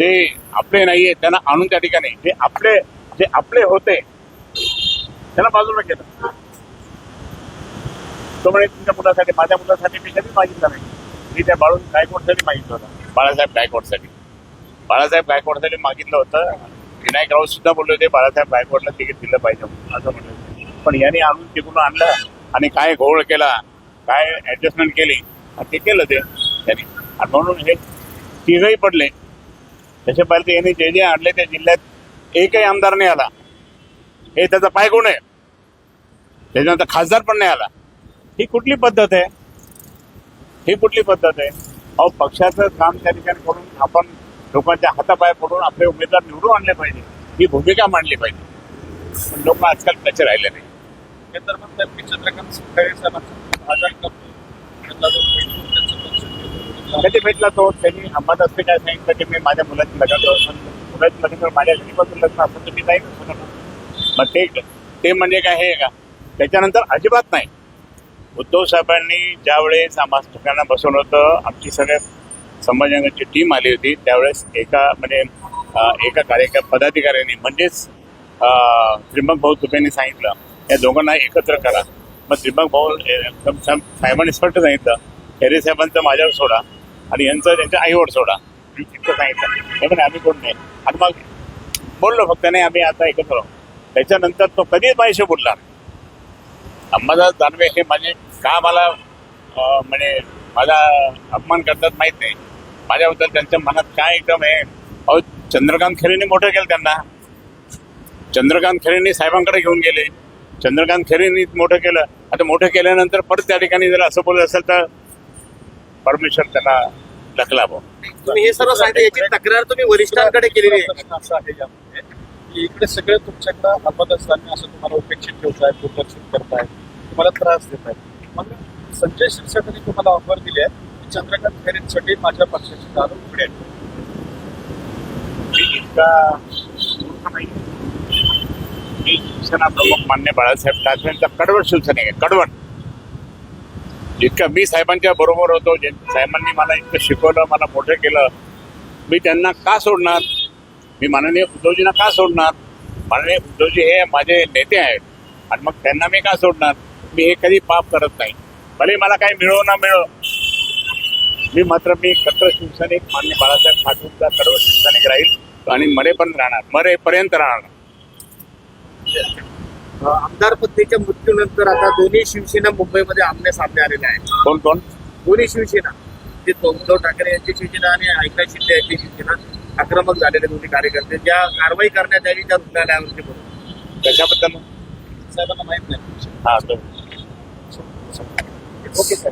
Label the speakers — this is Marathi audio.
Speaker 1: ते आपले नाहीये त्यांना आणून त्या ठिकाणी जे आपले होते त्यांना बाजूला केलं. तो म्हणे तुमच्या मुलासाठी, माझ्या मुलासाठी मी कधी मागितलं नाही. मी त्या गायकवाडसाठी मागितलं होतं, बाळासाहेब गायकवाडसाठी मागितलं होतं. विनायक राऊत सुद्धा बोलले होते बाळासाहेब गायकवाडला तिकीट दिलं पाहिजे असं म्हणलं. पण यांनी आणून तिकडून आणलं आणि काय घोळ केला, काय ऍडजस्टमेंट केली आणि ते केलं ते त्यांनी. आणि म्हणून हे तिघही पडले. त्याच्या पहिले तर यांनी जे आणले त्या जिल्ह्यात एकही आमदार नाही आला. हे त्याचा पायगुण आहे. त्याच्यानंतर खासदार पण नाही आला. ही कुठली पद्धत आहे? अहो, पक्षाचं काम त्या ठिकाणी करून आपण लोकांच्या हातापाया पडून आपले उमेदवार निवडून आणले पाहिजे, ही भूमिका मांडली पाहिजे. पण लोक आजकाल त्याचे राहिले नाही.
Speaker 2: तर मग त्यांनी चंद्रकांत खैरे साहेबांचा आजार करतो.
Speaker 1: कधी भेटला तो? त्यांनी आम्हाला असते काय सांगितलं की मी माझ्या मुलाची लग्न माझ्या घरीपासून लग्न असं तर मी नाही शकणार. मग ते म्हणजे काय हे का? त्याच्यानंतर अजिबात नाही. उद्धव साहेबांनी ज्यावेळेस आम्हा ठिकाणा बसवलं होतं, आमची सगळ्या संभाजीनगरची टीम आली होती, त्यावेळेस एका पदाधिकाऱ्यांनी म्हणजेच त्रिंबक भाऊ तुपेंनी सांगितलं या दोघांना एकत्र करा. मग त्रिंबक भाऊ साहेबांनी स्पष्ट सांगितलं खैरे साहेबांचं माझ्यावर सोडा आणि यांचं त्यांच्या आईवर सोडा, इतकं सांगितलं. हे पण आम्ही कोण नाही. आणि मग बोललो फक्त नाही आम्ही आता एकत्र. त्याच्यानंतर तो कधीच माझ्याशी बोलला. अंबादास दानवे हे माझे का मला म्हणजे माझा अपमान करतात माहित नाही. माझ्याबद्दल त्यांच्या मनात काय एकदम आहे. अहो, चंद्रकांत खैरेंनी मोठं केलं त्यांना. चंद्रकांत खैरेंनी साहेबांकडे घेऊन गेले. चंद्रकांत खैरेंनी मोठं केलं. आता मोठं केल्यानंतर परत त्या ठिकाणी जर असं बोलत असेल तर परमेश्वर त्यांना ढकलावं.
Speaker 3: तुम्ही हे सर्व सांगितलं, याची तक्रार तुम्ही वरिष्ठांकडे केलेली आहे.
Speaker 2: असं आहे यामध्ये की इकडे सगळे तुमच्याकडे अंबादास दानवे असं तुम्हाला उपेक्षित ठेवताय, दुर्लक्षित करताय, तुम्हाला त्रास देत आहेत. मग संजय शिरसाटांनी तुम्हाला ऑफर दिली आहे की चंद्रकांत खैरेंसाठी माझ्या पक्षाची दार उघडेल.
Speaker 1: मी शिवसेना प्रमुख मान्य बाळासाहेब ठाकरेंचा कडवट शिवसैनिक आहे. कडवट. इतकं मी साहेबांच्या बरोबर होतो, साहेबांनी मला इतकं शिकवलं, मला मोठं केलं. मी त्यांना का सोडणार? मी माननीय उद्धवजींना का सोडणार? माननीय उद्धवजी हे माझे नेते आहेत आणि मग त्यांना मी का सोडणार? मी हे कधी पाप करत नाही. भले मला काही मिळो ना मिळो, मी कट्टर शिवसैनिक मान्य बाळासाहेब ठाकरेंचा कडवट शिवसैनिक राहील आणि मरेपर्यंत राहणार.
Speaker 3: आमदार पत्नीच्या मृत्यूनंतर आता दोन्ही शिवसेना मुंबईमध्ये आमने सामने आलेले आहेत.
Speaker 1: कोण?
Speaker 3: दोन्ही शिवसेना, जे उद्धव ठाकरे यांची शिवसेना आणि एकनाथ शिंदे यांची शिवसेना आक्रमक झालेले दोन्ही कार्यकर्ते, ज्या कारवाई करण्यात आली त्या रुग्णालयावरती बोलून
Speaker 1: त्याच्याबद्दल
Speaker 2: साहेबांना माहित नाही.
Speaker 1: हा.
Speaker 3: Okay sir.